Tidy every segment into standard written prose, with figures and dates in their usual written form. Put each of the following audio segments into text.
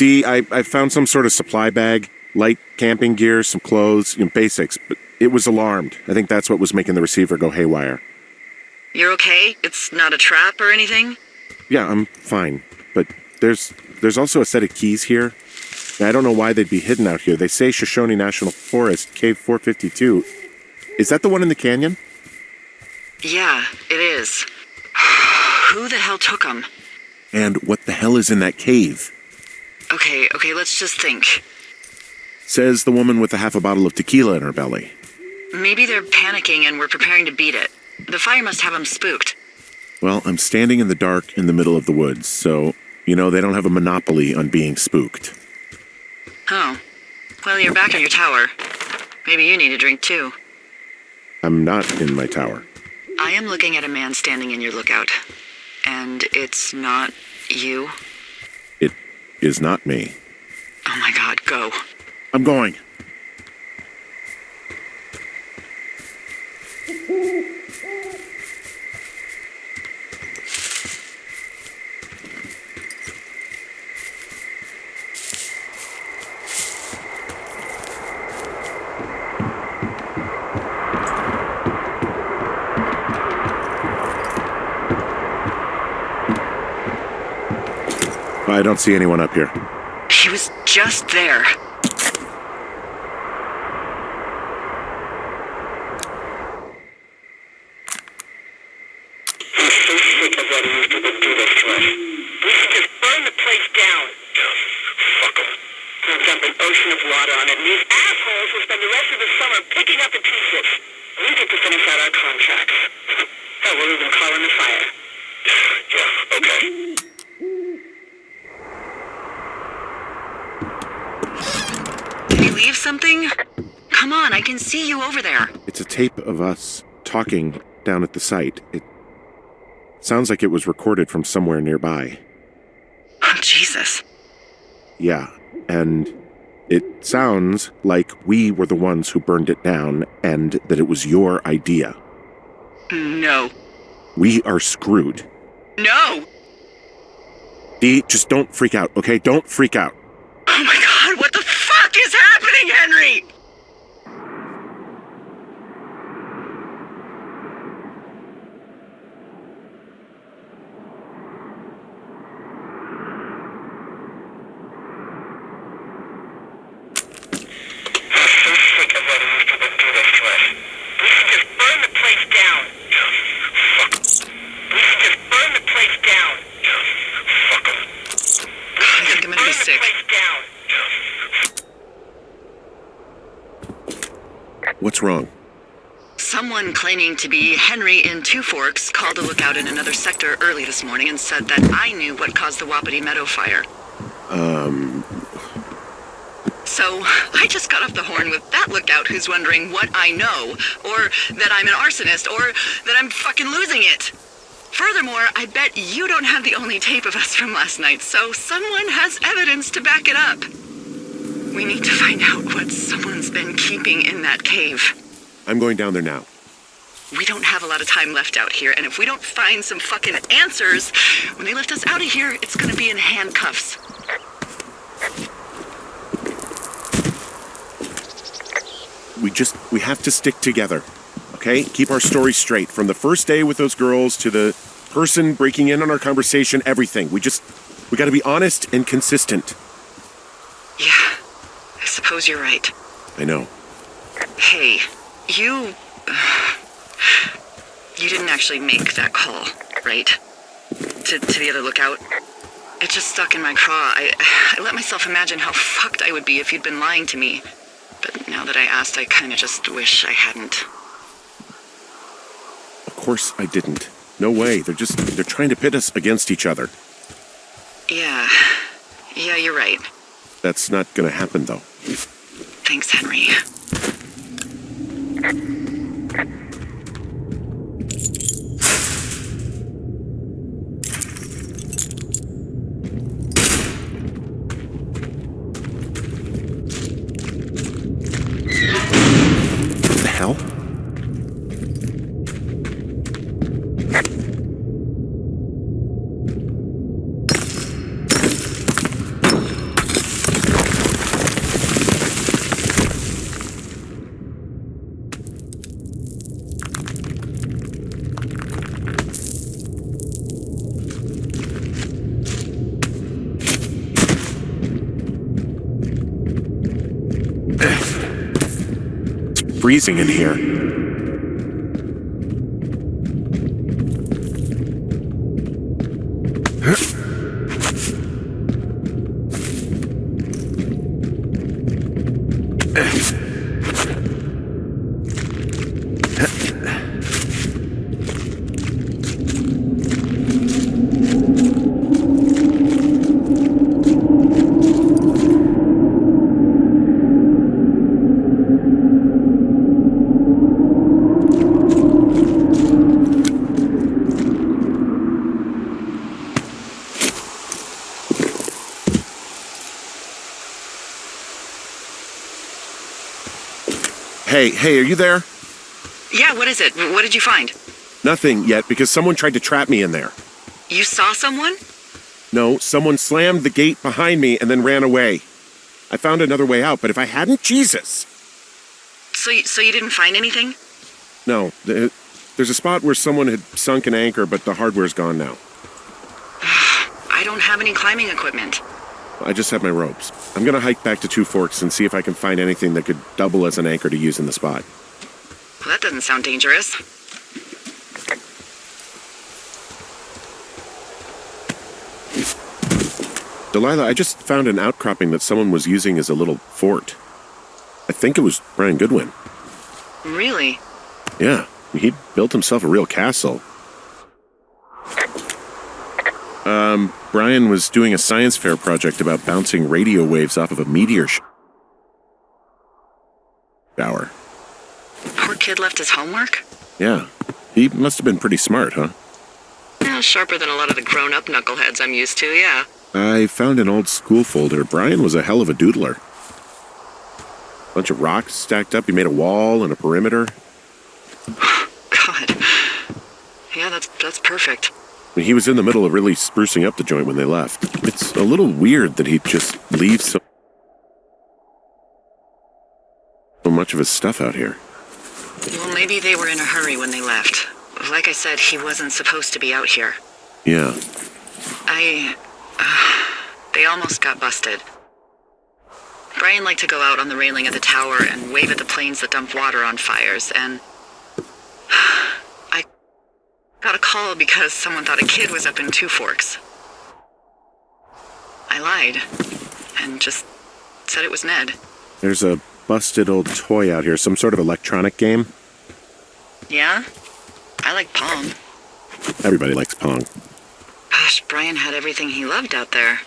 Dee, I found some sort of supply bag, light camping gear, some clothes, basics, but it was alarmed. I think that's what was making the receiver go haywire. You're okay? It's not a trap or anything? Yeah, I'm fine, but there's also a set of keys here. I don't know why they'd be hidden out here. They say Shoshone National Forest, Cave 452. Is that the one in the canyon? Yeah, it is. Who the hell took them? And what the hell is in that cave? Okay, let's just think. Says the woman with a half a bottle of tequila in her belly. Maybe they're panicking and we're preparing to beat it. The fire must have them spooked. Well, I'm standing in the dark in the middle of the woods, so, they don't have a monopoly on being spooked. Oh. Well, you're back in your tower. Maybe you need a drink too. I'm not in my tower. I am looking at a man standing in your lookout. And it's not you? It is not me. Oh my God, go. I'm going. I don't see anyone up here. He was just there. Something? Come on, I can see you over there. It's a tape of us talking down at the site. It sounds like it was recorded from somewhere nearby. Oh, Jesus. Yeah, and it sounds like we were the ones who burned it down and that it was your idea. No. We are screwed. No! Dee, just don't freak out, okay? Don't freak out. Oh my God, what the fuck is happening, Henry? What's wrong? Someone claiming to be Henry in Two Forks called a lookout in another sector early this morning and said that I knew what caused the Wapiti Meadow fire. So, I just got off the horn with that lookout who's wondering what I know, or that I'm an arsonist, or that I'm fucking losing it. Furthermore, I bet you don't have the only tape of us from last night, so someone has evidence to back it up. We need to find out what someone's been keeping in that cave. I'm going down there now. We don't have a lot of time left out here, and if we don't find some fucking answers, when they lift us out of here, it's gonna be in handcuffs. We have to stick together, okay? Keep our story straight. From the first day with those girls to the person breaking in on our conversation, everything. We gotta be honest and consistent. Yeah, I suppose you're right. I know. Hey, you didn't actually make that call, right? To the other lookout? It just stuck in my craw. I let myself imagine how fucked I would be if you'd been lying to me. But now that I asked, I kinda just wish I hadn't. Of course I didn't. No way. They're trying to pit us against each other. Yeah, you're right. That's not gonna happen, though. Thanks, Henry. What the hell? freezing in here. Hey, are you there? Yeah, what is it? What did you find? Nothing yet, because someone tried to trap me in there. You saw someone? No, someone slammed the gate behind me and then ran away. I found another way out, but if I hadn't, Jesus! So you didn't find anything? No, there's a spot where someone had sunk an anchor, but the hardware's gone now. I don't have any climbing equipment. I just have my ropes. I'm gonna hike back to Two Forks and see if I can find anything that could double as an anchor to use in the spot. Well, that doesn't sound dangerous. Delilah, I just found an outcropping that someone was using as a little fort. I think it was Brian Goodwin. Really? Yeah, he built himself a real castle. Brian was doing a science fair project about bouncing radio waves off of a meteor shower. Poor kid left his homework? Yeah, he must have been pretty smart, huh? Yeah, sharper than a lot of the grown-up knuckleheads I'm used to, yeah. I found an old school folder. Brian was a hell of a doodler. Bunch of rocks stacked up. He made a wall and a perimeter. God. Yeah, that's perfect. He was in the middle of really sprucing up the joint when they left. It's a little weird that he'd just leave so much of his stuff out here. Well, maybe they were in a hurry when they left. Like I said, he wasn't supposed to be out here. Yeah. They almost got busted. Brian liked to go out on the railing of the tower and wave at the planes that dump water on fires, and I got a call because someone thought a kid was up in Two Forks. I lied and just said it was Ned. There's a busted old toy out here, some sort of electronic game. Yeah? I like Pong. Everybody likes Pong. Gosh, Brian had everything he loved out there.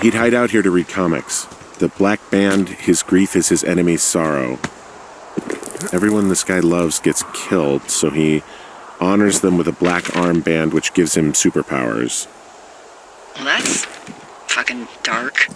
He'd hide out here to read comics. The Black Band, his grief is his enemy's sorrow. Everyone this guy loves gets killed, so he honors them with a black armband which gives him superpowers. Well, that's fucking dark.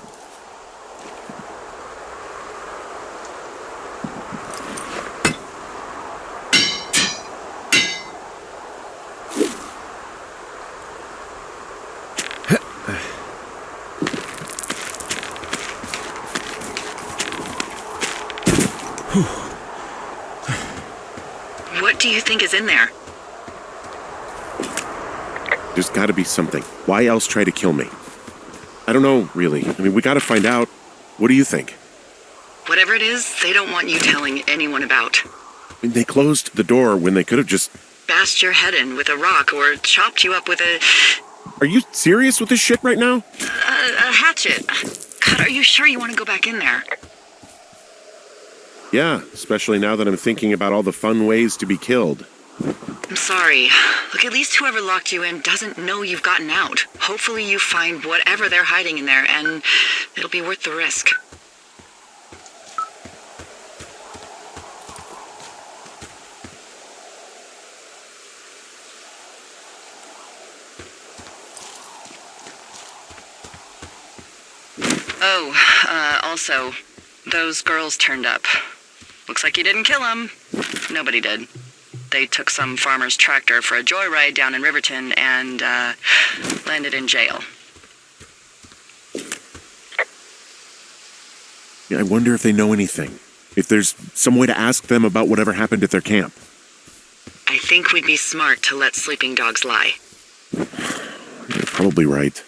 What do you think is in there? There's gotta be something. Why else try to kill me? I don't know, really. I mean, we gotta find out. What do you think? Whatever it is, they don't want you telling anyone about. I mean, they closed the door when they could have just... Bashed your head in with a rock or chopped you up with a Are you serious with this shit right now? hatchet. God, are you sure you want to go back in there? Yeah, especially now that I'm thinking about all the fun ways to be killed. I'm sorry. Look, at least whoever locked you in doesn't know you've gotten out. Hopefully you find whatever they're hiding in there, and it'll be worth the risk. Oh, also, those girls turned up. Looks like you didn't kill them. Nobody did. They took some farmer's tractor for a joyride down in Riverton and, landed in jail. Yeah, I wonder if they know anything. If there's some way to ask them about whatever happened at their camp. I think we'd be smart to let sleeping dogs lie. You're probably right.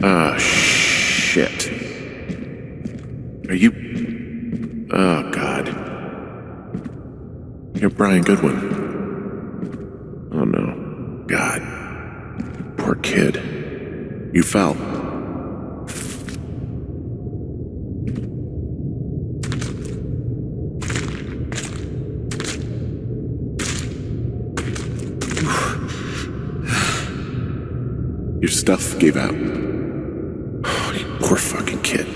Ah, shit. Are you... Oh, God. You're Brian Goodwin. Oh, no. God. Poor kid. You fell. Your stuff gave out. Oh, you poor fucking kid.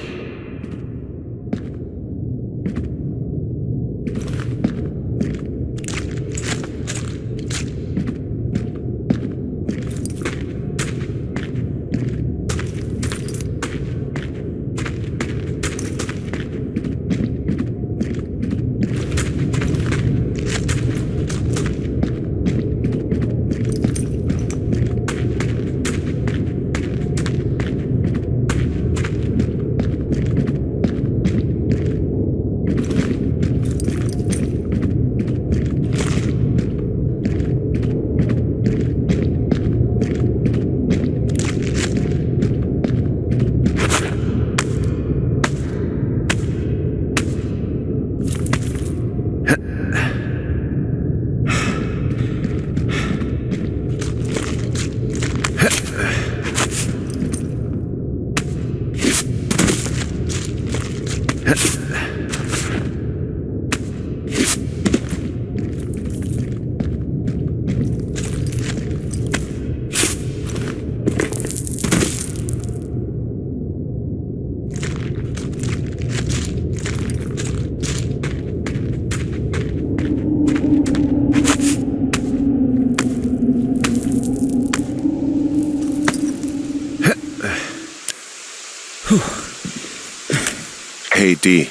Hey, Dee.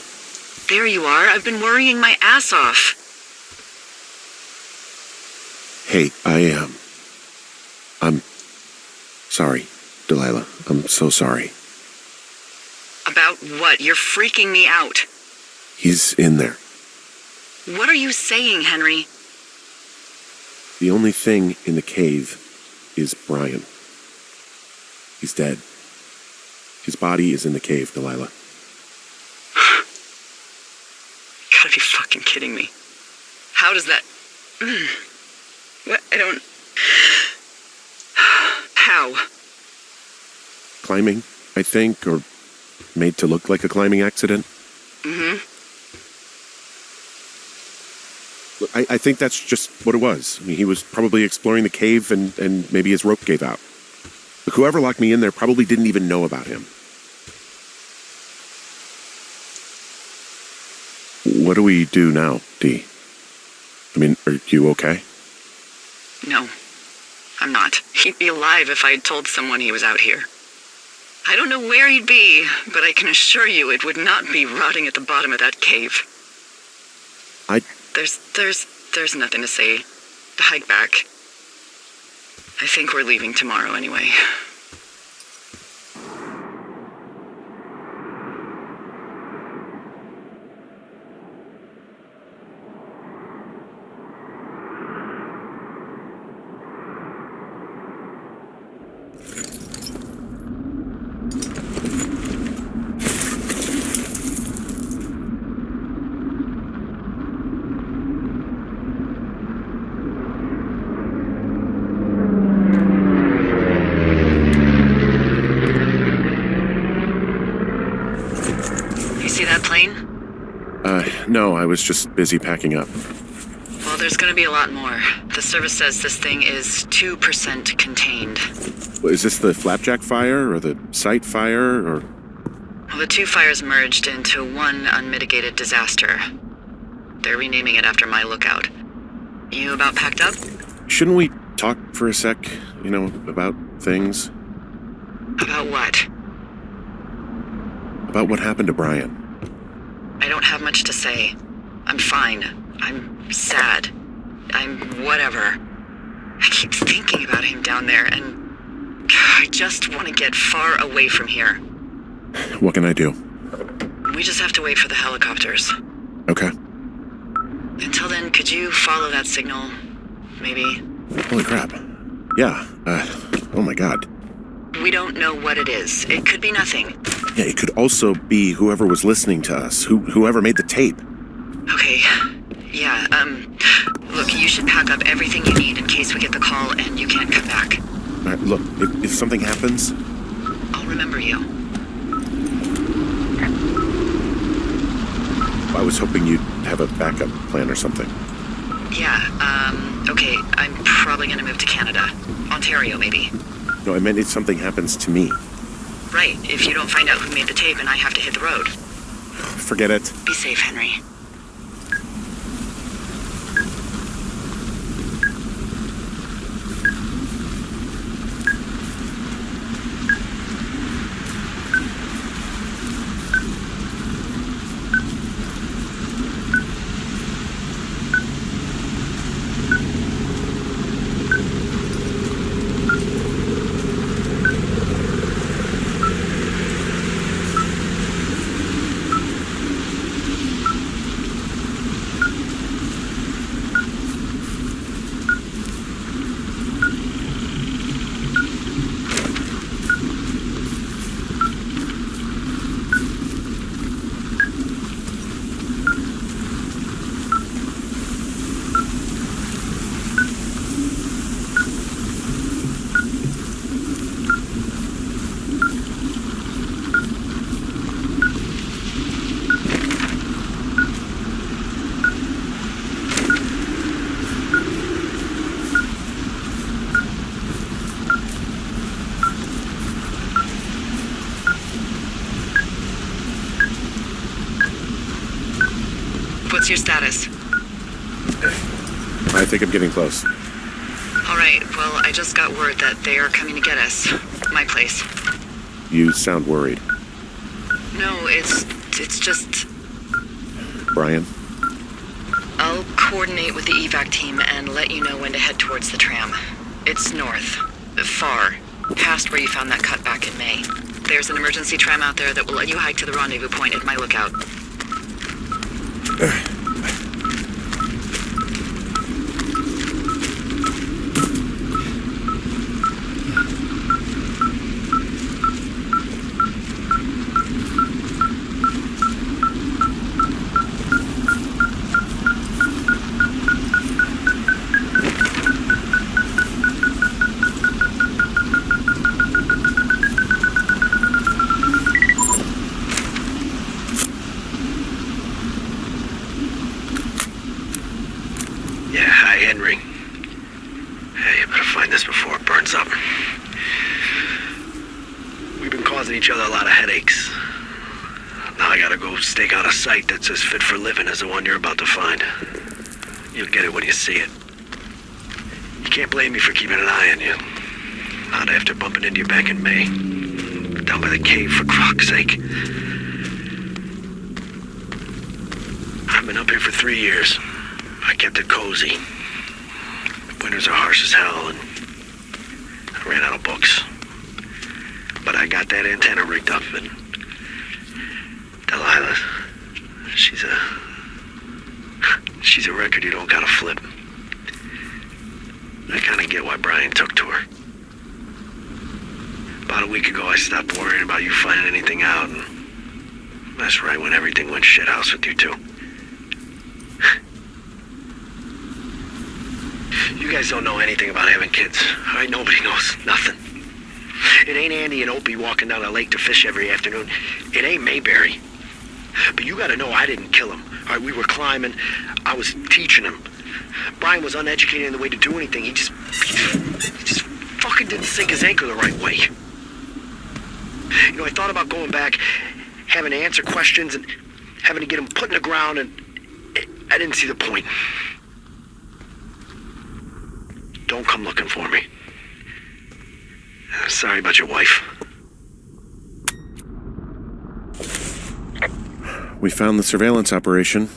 There you are. I've been worrying my ass off. Hey, I'm sorry, Delilah. I'm so sorry. About what? You're freaking me out. He's in there. What are you saying, Henry? The only thing in the cave is Brian. He's dead. His body is in the cave, Delilah. You gotta be fucking kidding me. How does that... What? I don't... How? Climbing, I think, or made to look like a climbing accident. Mm-hmm. Look, I think that's just what it was. I mean, he was probably exploring the cave and maybe his rope gave out. Look, whoever locked me in there probably didn't even know about him. What do we do now, Dee? I mean, are you okay? No, I'm not. He'd be alive if I'd told someone he was out here. I don't know where he'd be, but I can assure you it would not be rotting at the bottom of that cave. There's nothing to say. Hike back. I think we're leaving tomorrow anyway. See that plane? No, I was just busy packing up. Well, there's gonna be a lot more. The service says this thing is 2% contained. Is this the Flapjack fire, or the site fire, or... Well, the two fires merged into one unmitigated disaster. They're renaming it after my lookout. You about packed up? Shouldn't we talk for a sec, about things? About what? About what happened to Brian. I don't have much to say. I'm fine. I'm sad. I'm whatever. I keep thinking about him down there, and I just want to get far away from here. What can I do? We just have to wait for the helicopters. Okay. Until then, could you follow that signal? Maybe? Holy crap. Yeah, oh my god. We don't know what it is. It could be nothing. Yeah, it could also be whoever was listening to us, whoever made the tape. Okay. Yeah, look, you should pack up everything you need in case we get the call and you can't come back. All right, look, if something happens... I'll remember you. I was hoping you'd have a backup plan or something. Yeah, okay, I'm probably gonna move to Canada. Ontario, maybe. No, I meant if something happens to me. Right, if you don't find out who made the tape and I have to hit the road. Forget it. Be safe, Henry. What's your status? I think I'm getting close. All right, well, I just got word that they are coming to get us. My place. You sound worried. No, it's just... Brian? I'll coordinate with the evac team and let you know when to head towards the tram. It's north. Far. Past where you found that cut back in May. There's an emergency tram out there that will let you hike to the rendezvous point at my lookout. Each other a lot of headaches. Now I gotta go stake out a site that's as fit for living as the one you're about to find. You'll get it when you see it. You can't blame me for keeping an eye on you. Not after bumping into you back in May. Down by the cave, for croc's sake. I've been up here for 3 years. I kept it cozy. Winters are harsh as hell, and I ran out of books. But I got that antenna rigged up, and Delilah, she's a record you don't gotta flip. I kinda get why Brian took to her. About a week ago, I stopped worrying about you finding anything out, and that's right when everything went shithouse with you two. You guys don't know anything about having kids, all right? Nobody knows nothing. It ain't Andy and Opie walking down the lake to fish every afternoon. It ain't Mayberry. But you gotta know I didn't kill him. All right, we were climbing. I was teaching him. Brian was uneducated in the way to do anything. He just fucking didn't sink his anchor the right way. You know, I thought about going back, having to answer questions and having to get him put in the ground, and I didn't see the point. Don't come looking for me. Sorry about your wife. We found the surveillance operation.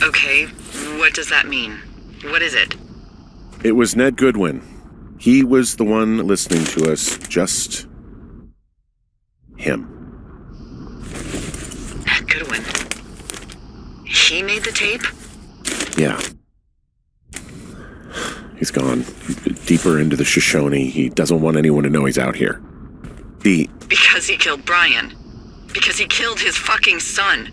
Okay, what does that mean? What is it? It was Ned Goodwin. He was the one listening to us, just him. Ned Goodwin? He made the tape? Yeah. He's gone deeper into the Shoshone. He doesn't want anyone to know he's out here. Because he killed Brian. Because he killed his fucking son.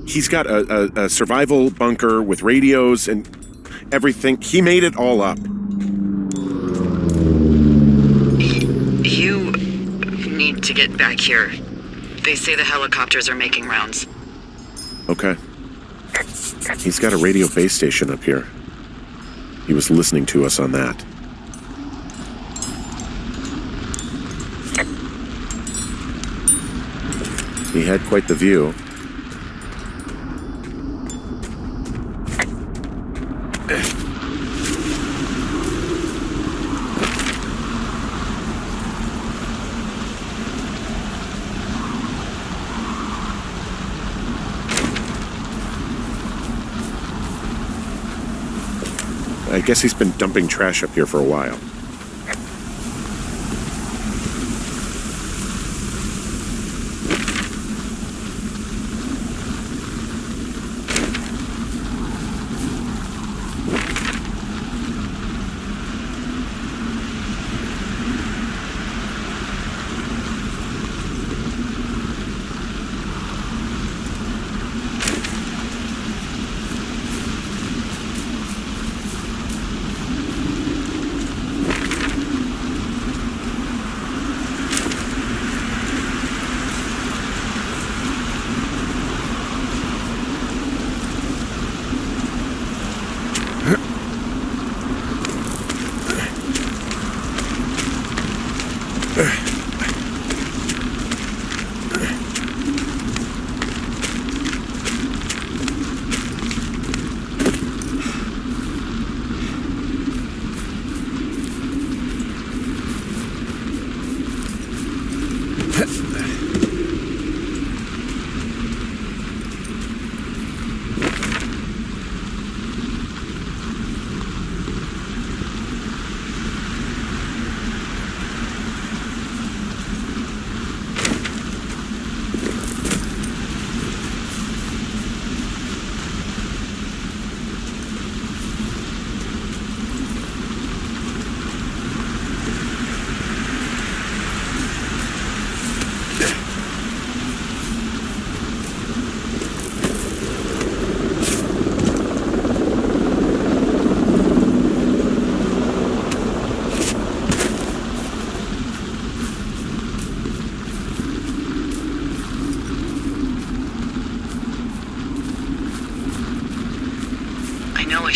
He's got a survival bunker with radios and everything. He made it all up. You need to get back here. They say the helicopters are making rounds. Okay. He's got a radio base station up here. He was listening to us on that. He had quite the view. I guess he's been dumping trash up here for a while.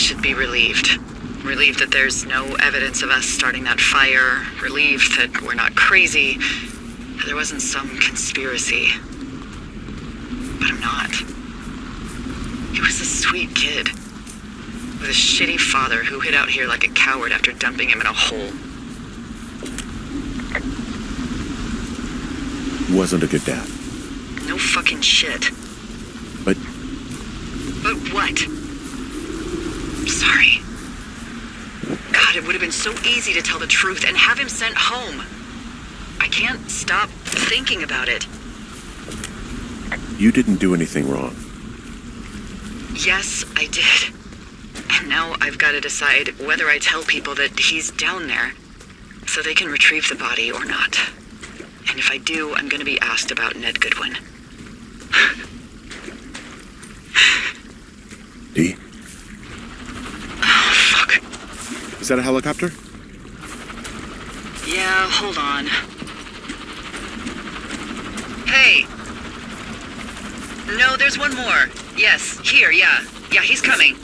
should be relieved. Relieved that there's no evidence of us starting that fire. Relieved that we're not crazy. That there wasn't some conspiracy. But I'm not. He was a sweet kid. With a shitty father who hid out here like a coward after dumping him in a hole. Wasn't a good dad. No fucking shit. But But what? Sorry. God, it would have been so easy to tell the truth and have him sent home. I can't stop thinking about it. you didn't do anything wrong. Yes, I did. And now I've got to decide whether I tell people that he's down there so they can retrieve the body or not. And if I do, I'm going to be asked about Ned Goodwin. Dee? Oh, fuck. Is that a helicopter? Yeah, hold on. Hey. No, there's one more. Yes, here, yeah. Yeah, he's coming.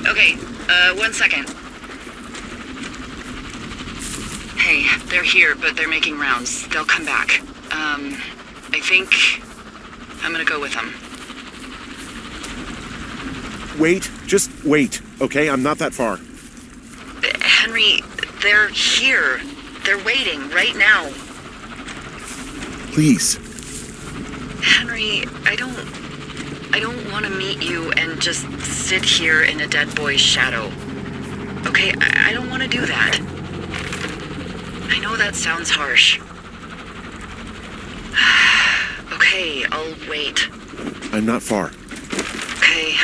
Okay, 1 second. Hey, they're here, but they're making rounds. They'll come back. I think I'm gonna go with them. Wait, just wait, okay? I'm not that far. Henry, they're here. They're waiting right now. Please. Henry, I don't want to meet you and just sit here in a dead boy's shadow. Okay, I don't want to do that. I know that sounds harsh. Okay, I'll wait. I'm not far. Okay.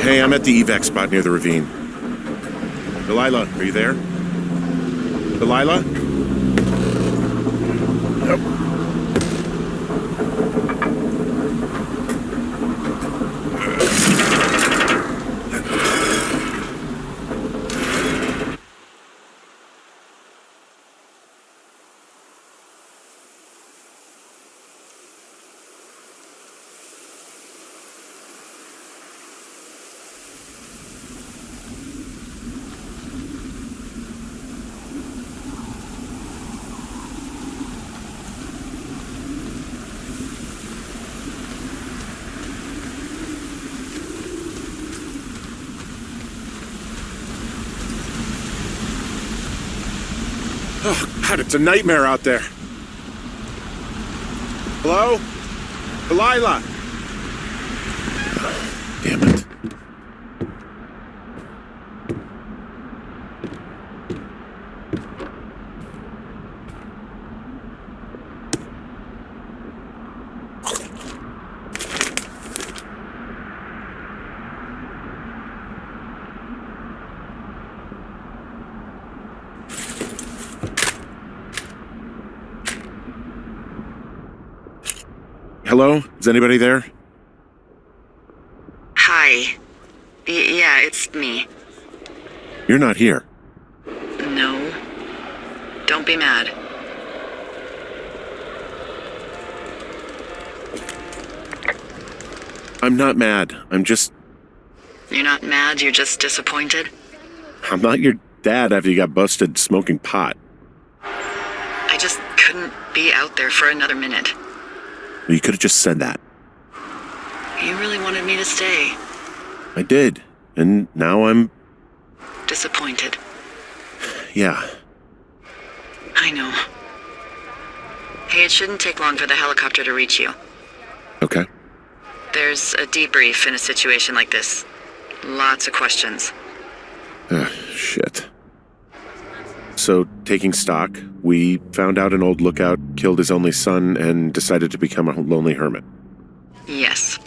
Hey, I'm at the evac spot near the ravine. Delilah, are you there? Delilah? Yep. Oh, God, it's a nightmare out there. Hello? Delilah! Damn it. Hello? Is anybody there? Hi. Yeah, it's me. You're not here. No. Don't be mad. I'm not mad. You're not mad, you're just disappointed? I'm not your dad after you got busted smoking pot. I just couldn't be out there for another minute. You could have just said that. You really wanted me to stay. I did. And now I'm... Disappointed. Yeah. I know. Hey, it shouldn't take long for the helicopter to reach you. Okay. There's a debrief in a situation like this. Lots of questions. Shit. So, taking stock, we found out an old lookout killed his only son and decided to become a lonely hermit. Yes.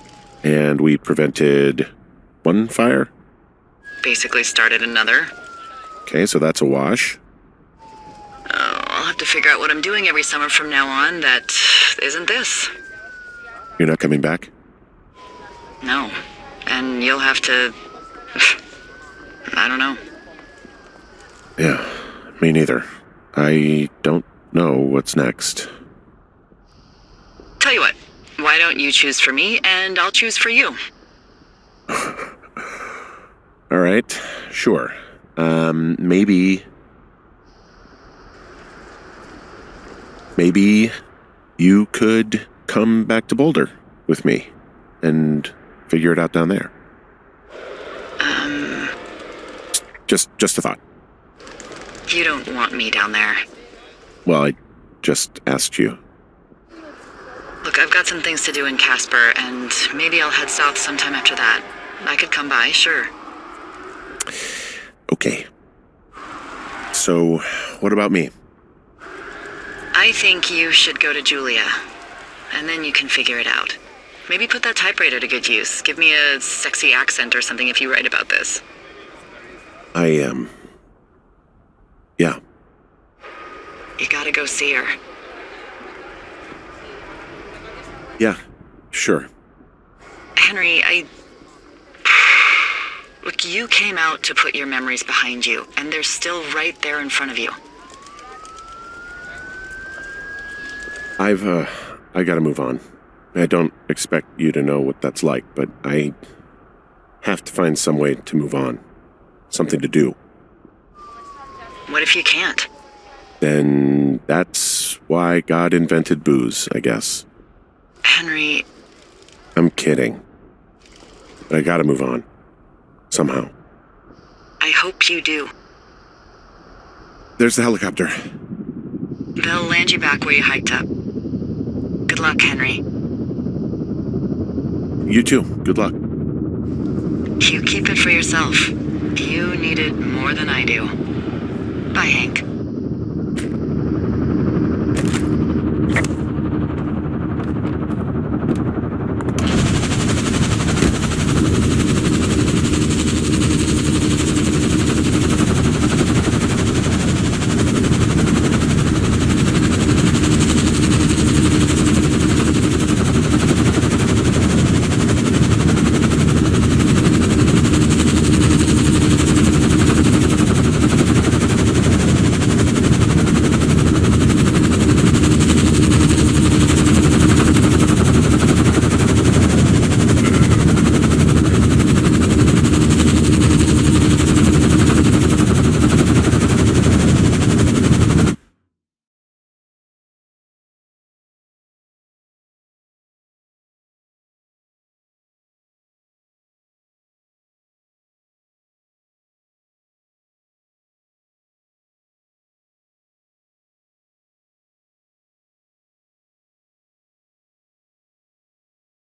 And we prevented one fire? Basically started another. Okay, so that's a wash. Oh, I'll have to figure out what I'm doing every summer from now on that isn't this. You're not coming back? No. And you'll have to... I don't know. Yeah, me neither. I don't know what's next. Tell you what, why don't you choose for me and I'll choose for you? All right, sure. Maybe you could come back to Boulder with me and figure it out down there. Just a thought. You don't want me down there. Well, I just asked you. Look, I've got some things to do in Casper, and maybe I'll head south sometime after that. I could come by, sure. Okay. So, what about me? I think you should go to Julia, and then you can figure it out. Maybe put that typewriter to good use. Give me a sexy accent or something if you write about this. Yeah. You gotta go see her. Yeah, sure. Henry, Look, you came out to put your memories behind you, and they're still right there in front of you. I gotta move on. I don't expect you to know what that's like, but I have to find some way to move on. Something to do. What if you can't? Then that's why God invented booze, I guess. Henry... I'm kidding. But I gotta move on. Somehow. I hope you do. There's the helicopter. They'll land you back where you hiked up. Good luck, Henry. You too. Good luck. You keep it for yourself. You need it more than I do. Bye, Hank.